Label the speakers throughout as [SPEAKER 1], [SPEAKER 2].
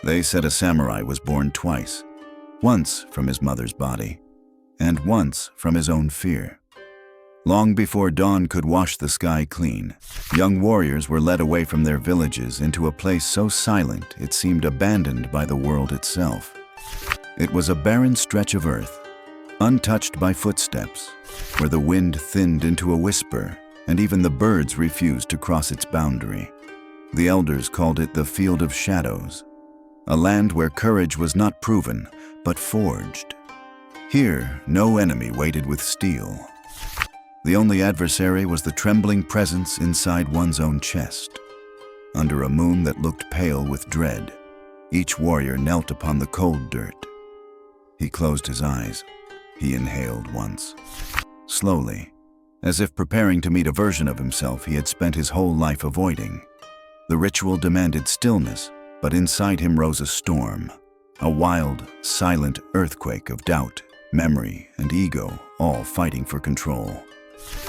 [SPEAKER 1] They said a samurai was born twice, once from his mother's body, and once from his own fear. Long before dawn could wash the sky clean, young warriors were led away from their villages into a place so silent it seemed abandoned by the world itself. It was a barren stretch of earth, untouched by footsteps, where the wind thinned into a whisper and even the birds refused to cross its boundary. The elders called it the Field of Shadows, a land where courage was not proven, but forged. Here, no enemy waited with steel. The only adversary was the trembling presence inside one's own chest. Under a moon that looked pale with dread, each warrior knelt upon the cold dirt. He closed his eyes. He inhaled once. Slowly, as if preparing to meet a version of himself he had spent his whole life avoiding. The ritual demanded stillness, but inside him rose a storm, a wild, silent earthquake of doubt, memory, and ego, all fighting for control.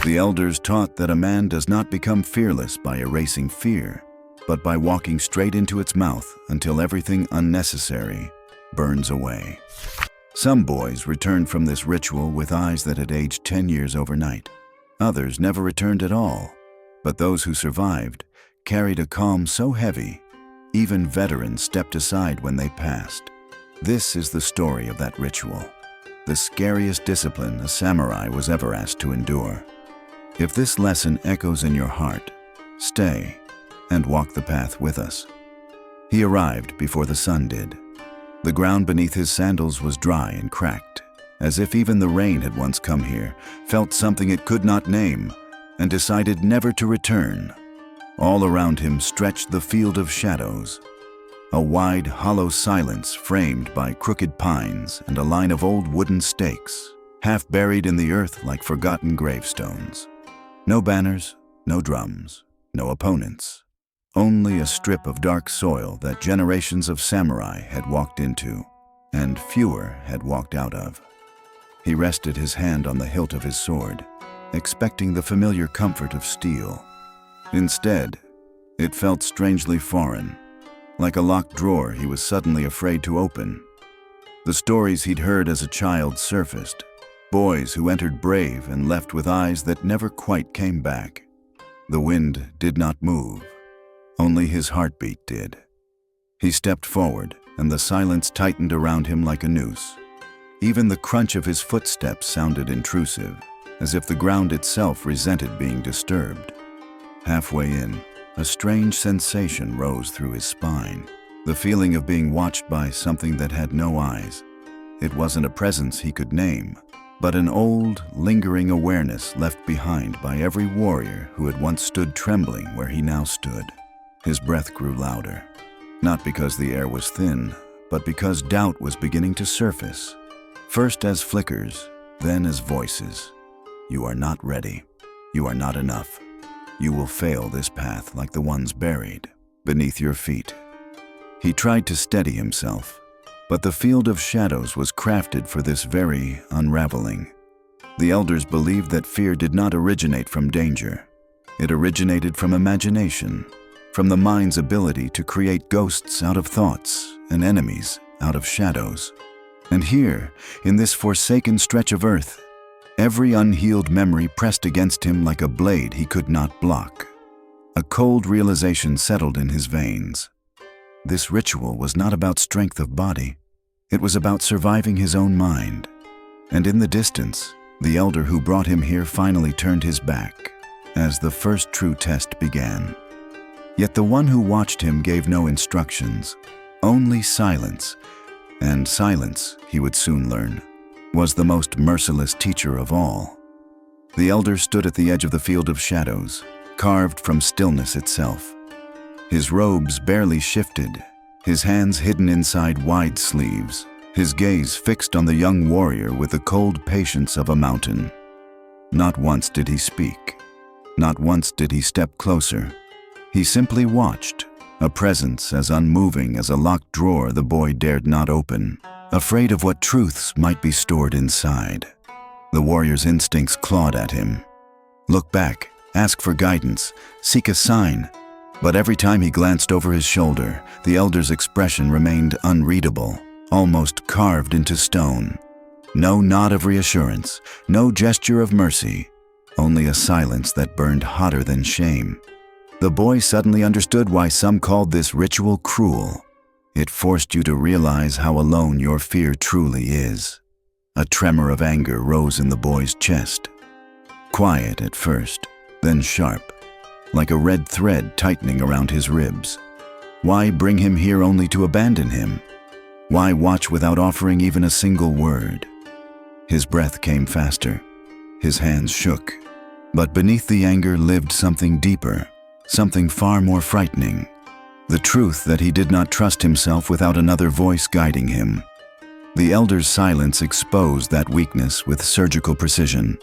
[SPEAKER 1] The elders taught that a man does not become fearless by erasing fear, but by walking straight into its mouth until everything unnecessary burns away. Some boys returned from this ritual with eyes that had aged 10 years overnight. Others never returned at all, but those who survived carried a calm so heavy, even veterans stepped aside when they passed. This is the story of that ritual, the scariest discipline a samurai was ever asked to endure. If this lesson echoes in your heart, stay and walk the path with us. He arrived before the sun did. The ground beneath his sandals was dry and cracked, as if even the rain had once come here, felt something it could not name, and decided never to return. All around him stretched the Field of Shadows, a wide, hollow silence framed by crooked pines and a line of old wooden stakes, half buried in the earth like forgotten gravestones. No banners, no drums, no opponents. Only a strip of dark soil that generations of samurai had walked into, and fewer had walked out of. He rested his hand on the hilt of his sword, expecting the familiar comfort of steel. Instead, it felt strangely foreign, like a locked drawer he was suddenly afraid to open. The stories he'd heard as a child surfaced, boys who entered brave and left with eyes that never quite came back. The wind did not move. Only his heartbeat did. He stepped forward, and the silence tightened around him like a noose. Even the crunch of his footsteps sounded intrusive, as if the ground itself resented being disturbed. Halfway in, a strange sensation rose through his spine, the feeling of being watched by something that had no eyes. It wasn't a presence he could name, but an old, lingering awareness left behind by every warrior who had once stood trembling where he now stood. His breath grew louder, not because the air was thin, but because doubt was beginning to surface, first as flickers, then as voices. You are not ready. You are not enough. You will fail this path like the ones buried beneath your feet. He tried to steady himself, but the Field of Shadows was crafted for this very unraveling. The elders believed that fear did not originate from danger. It originated from imagination, from the mind's ability to create ghosts out of thoughts and enemies out of shadows. And here, in this forsaken stretch of earth, every unhealed memory pressed against him like a blade he could not block. A cold realization settled in his veins. This ritual was not about strength of body. It was about surviving his own mind. And in the distance, the elder who brought him here finally turned his back, as the first true test began. Yet the one who watched him gave no instructions, only silence. And silence, he would soon learn, was the most merciless teacher of all. The elder stood at the edge of the Field of Shadows, carved from stillness itself. His robes barely shifted, his hands hidden inside wide sleeves, his gaze fixed on the young warrior with the cold patience of a mountain. Not once did he speak. Not once did he step closer. He simply watched, a presence as unmoving as a locked drawer the boy dared not open, afraid of what truths might be stored inside. The warrior's instincts clawed at him. Look back, ask for guidance, seek a sign. But every time he glanced over his shoulder, the elder's expression remained unreadable, almost carved into stone. No nod of reassurance, no gesture of mercy, only a silence that burned hotter than shame. The boy suddenly understood why some called this ritual cruel. It forced you to realize how alone your fear truly is. A tremor of anger rose in the boy's chest. Quiet at first, then sharp, like a red thread tightening around his ribs. Why bring him here only to abandon him? Why watch without offering even a single word? His breath came faster. His hands shook. But beneath the anger lived something deeper, something far more frightening. The truth that he did not trust himself without another voice guiding him. The elder's silence exposed that weakness with surgical precision.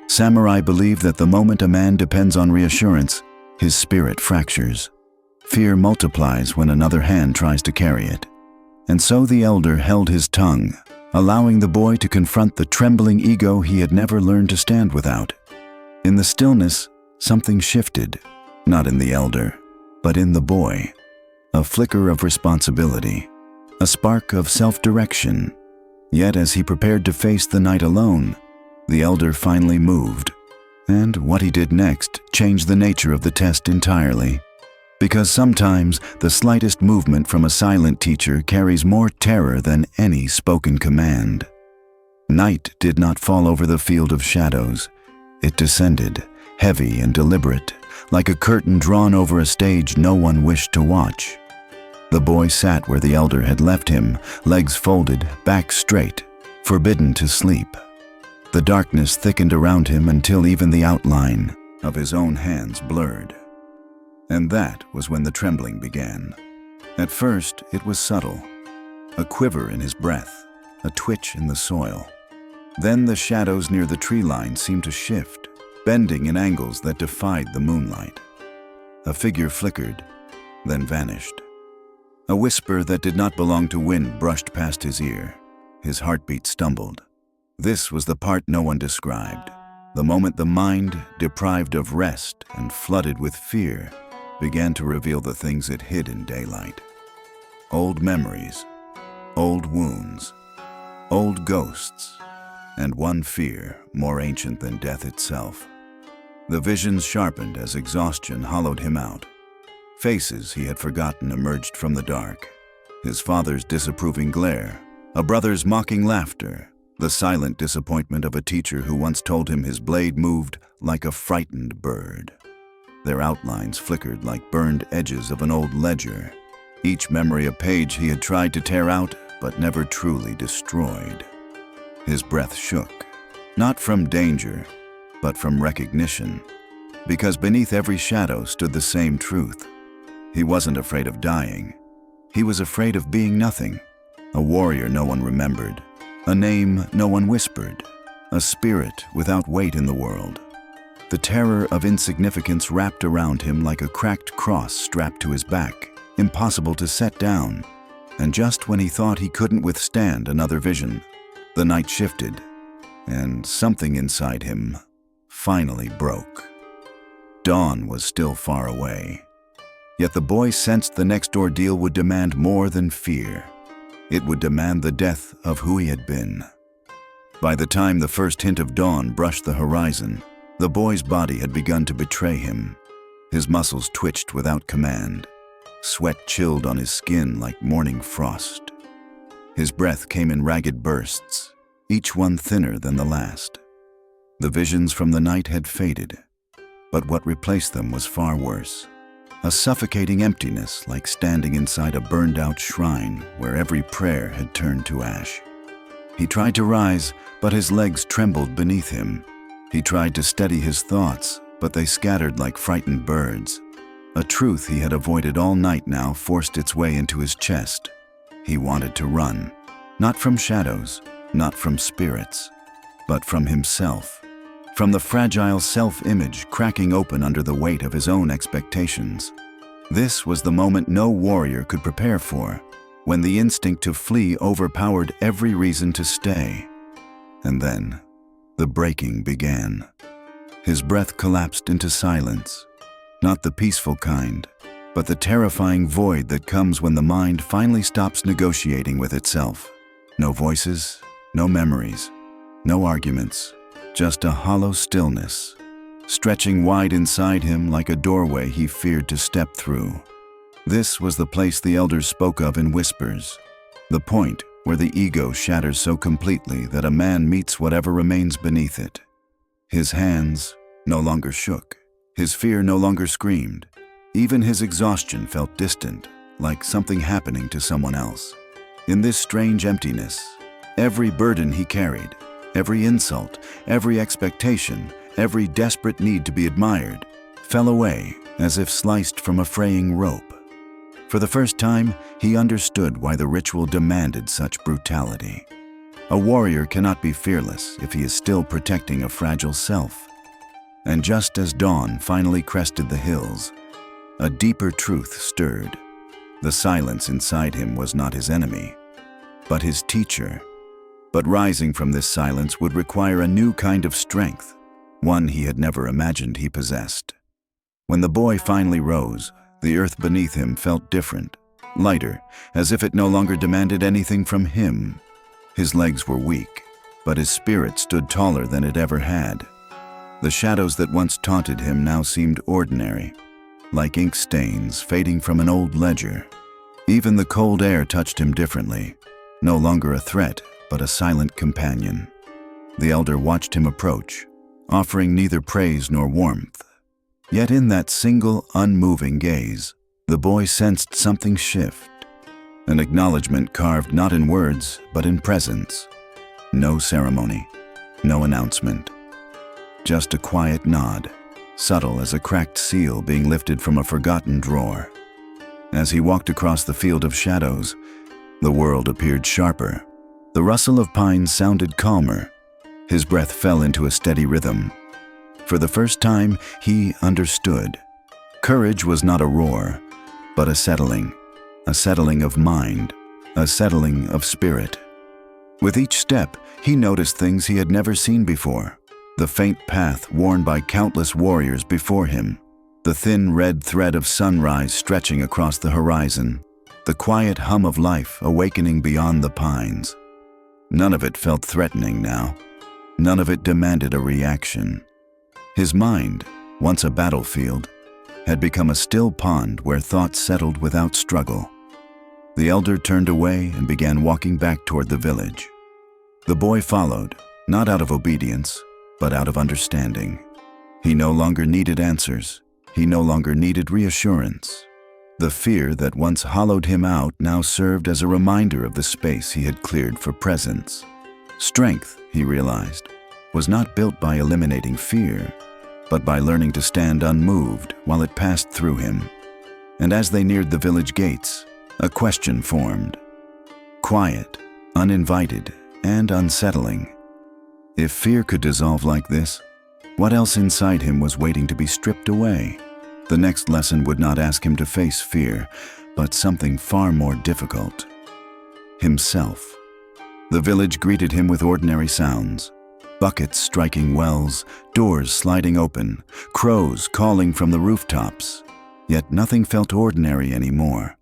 [SPEAKER 1] Samurai believe that the moment a man depends on reassurance, his spirit fractures. Fear multiplies when another hand tries to carry it. And so the elder held his tongue, allowing the boy to confront the trembling ego he had never learned to stand without. In the stillness, something shifted, not in the elder, but in the boy. A flicker of responsibility, a spark of self-direction. Yet as he prepared to face the night alone, the elder finally moved. And what he did next changed the nature of the test entirely. Because sometimes the slightest movement from a silent teacher carries more terror than any spoken command. Night did not fall over the field of shadows. It descended, heavy and deliberate, like a curtain drawn over a stage no one wished to watch. The boy sat where the elder had left him, legs folded, back straight, forbidden to sleep. The darkness thickened around him until even the outline of his own hands blurred. And that was when the trembling began. At first, it was subtle, a quiver in his breath, a twitch in the soil. Then the shadows near the tree line seemed to shift, bending in angles that defied the moonlight. A figure flickered, then vanished. A whisper that did not belong to wind brushed past his ear. His heartbeat stumbled. This was the part no one described. The moment the mind, deprived of rest and flooded with fear, began to reveal the things it hid in daylight. Old memories, old wounds, old ghosts, and one fear more ancient than death itself. The visions sharpened as exhaustion hollowed him out. Faces he had forgotten emerged from the dark. His father's disapproving glare, a brother's mocking laughter, the silent disappointment of a teacher who once told him his blade moved like a frightened bird. Their outlines flickered like burned edges of an old ledger, each memory a page he had tried to tear out but never truly destroyed. His breath shook, not from danger, but from recognition, because beneath every shadow stood the same truth. He wasn't afraid of dying. He was afraid of being nothing, a warrior no one remembered, a name no one whispered, a spirit without weight in the world. The terror of insignificance wrapped around him like a cracked cross strapped to his back, impossible to set down. And just when he thought he couldn't withstand another vision, the night shifted, and something inside him finally broke. Dawn was still far away. Yet the boy sensed the next ordeal would demand more than fear. It would demand the death of who he had been. By the time the first hint of dawn brushed the horizon, the boy's body had begun to betray him. His muscles twitched without command. Sweat chilled on his skin like morning frost. His breath came in ragged bursts, each one thinner than the last. The visions from the night had faded, but what replaced them was far worse. A suffocating emptiness like standing inside a burned-out shrine where every prayer had turned to ash. He tried to rise, but his legs trembled beneath him. He tried to steady his thoughts, but they scattered like frightened birds. A truth he had avoided all night now forced its way into his chest. He wanted to run, not from shadows, not from spirits, but from himself. From the fragile self-image cracking open under the weight of his own expectations. This was the moment no warrior could prepare for, when the instinct to flee overpowered every reason to stay. And then, the breaking began. His breath collapsed into silence. Not the peaceful kind, but the terrifying void that comes when the mind finally stops negotiating with itself. No voices, no memories, no arguments, just a hollow stillness, stretching wide inside him like a doorway he feared to step through. This was the place the elders spoke of in whispers, the point where the ego shatters so completely that a man meets whatever remains beneath it. His hands no longer shook, his fear no longer screamed. Even his exhaustion felt distant, like something happening to someone else. In this strange emptiness, every burden he carried, every insult, every expectation, every desperate need to be admired, fell away as if sliced from a fraying rope. For the first time, he understood why the ritual demanded such brutality. A warrior cannot be fearless if he is still protecting a fragile self. And just as dawn finally crested the hills, a deeper truth stirred. The silence inside him was not his enemy, but his teacher. But rising from this silence would require a new kind of strength, one he had never imagined he possessed. When the boy finally rose, the earth beneath him felt different, lighter, as if it no longer demanded anything from him. His legs were weak, but his spirit stood taller than it ever had. The shadows that once taunted him now seemed ordinary, like ink stains fading from an old ledger. Even the cold air touched him differently, no longer a threat, but a silent companion. The elder watched him approach, offering neither praise nor warmth. Yet in that single, unmoving gaze, the boy sensed something shift, an acknowledgement carved not in words, but in presence. No ceremony, no announcement, just a quiet nod, subtle as a cracked seal being lifted from a forgotten drawer. As he walked across the field of shadows, the world appeared sharper. The rustle of pines sounded calmer. His breath fell into a steady rhythm. For the first time, he understood. Courage was not a roar, but a settling of mind, a settling of spirit. With each step, he noticed things he had never seen before. The faint path worn by countless warriors before him, the thin red thread of sunrise stretching across the horizon, the quiet hum of life awakening beyond the pines. None of it felt threatening now. None of it demanded a reaction. His mind, once a battlefield, had become a still pond where thoughts settled without struggle. The elder turned away and began walking back toward the village. The boy followed, not out of obedience, but out of understanding. He no longer needed answers. He no longer needed reassurance. The fear that once hollowed him out now served as a reminder of the space he had cleared for presence. Strength, he realized, was not built by eliminating fear, but by learning to stand unmoved while it passed through him. And as they neared the village gates, a question formed. Quiet, uninvited, and unsettling. If fear could dissolve like this, what else inside him was waiting to be stripped away? The next lesson would not ask him to face fear, but something far more difficult. Himself. The village greeted him with ordinary sounds. Buckets striking wells, doors sliding open, crows calling from the rooftops. Yet nothing felt ordinary anymore.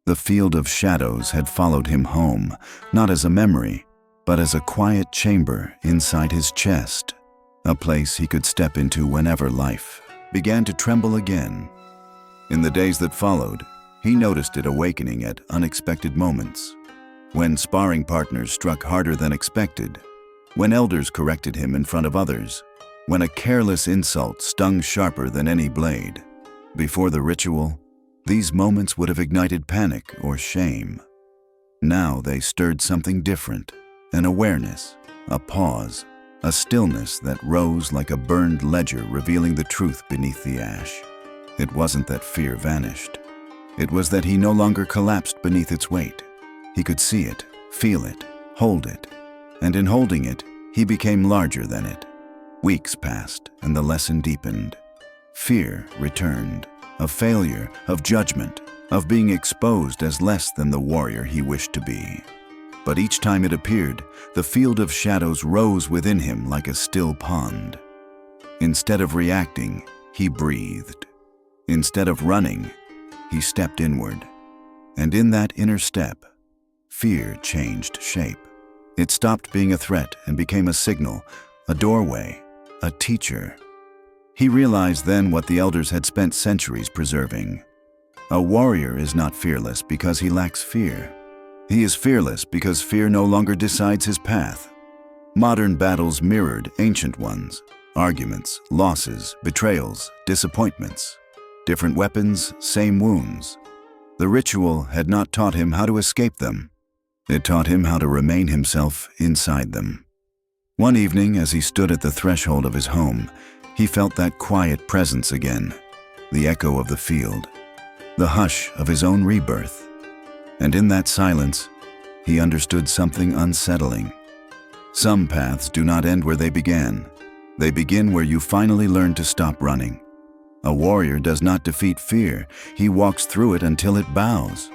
[SPEAKER 1] The field of shadows had followed him home, not as a memory, but as a quiet chamber inside his chest, a place he could step into whenever life began to tremble again. In the days that followed, he noticed it awakening at unexpected moments, when sparring partners struck harder than expected, when elders corrected him in front of others, when a careless insult stung sharper than any blade. Before the ritual, these moments would have ignited panic or shame. Now they stirred something different. An awareness, a pause, a stillness that rose like a burned ledger revealing the truth beneath the ash. It wasn't that fear vanished. It was that he no longer collapsed beneath its weight. He could see it, feel it, hold it. And in holding it, he became larger than it. Weeks passed, and the lesson deepened. Fear returned, of failure, of judgment, of being exposed as less than the warrior he wished to be. But each time it appeared, the field of shadows rose within him like a still pond. Instead of reacting, he breathed. Instead of running, he stepped inward. And in that inner step, fear changed shape. It stopped being a threat and became a signal, a doorway, a teacher. He realized then what the elders had spent centuries preserving. A warrior is not fearless because he lacks fear. He is fearless because fear no longer decides his path. Modern battles mirrored ancient ones. Arguments, losses, betrayals, disappointments. Different weapons, same wounds. The ritual had not taught him how to escape them. It taught him how to remain himself inside them. One evening, as he stood at the threshold of his home, he felt that quiet presence again, the echo of the field, the hush of his own rebirth. And in that silence, he understood something unsettling. Some paths do not end where they began. They begin where you finally learn to stop running. A warrior does not defeat fear. He walks through it until it bows.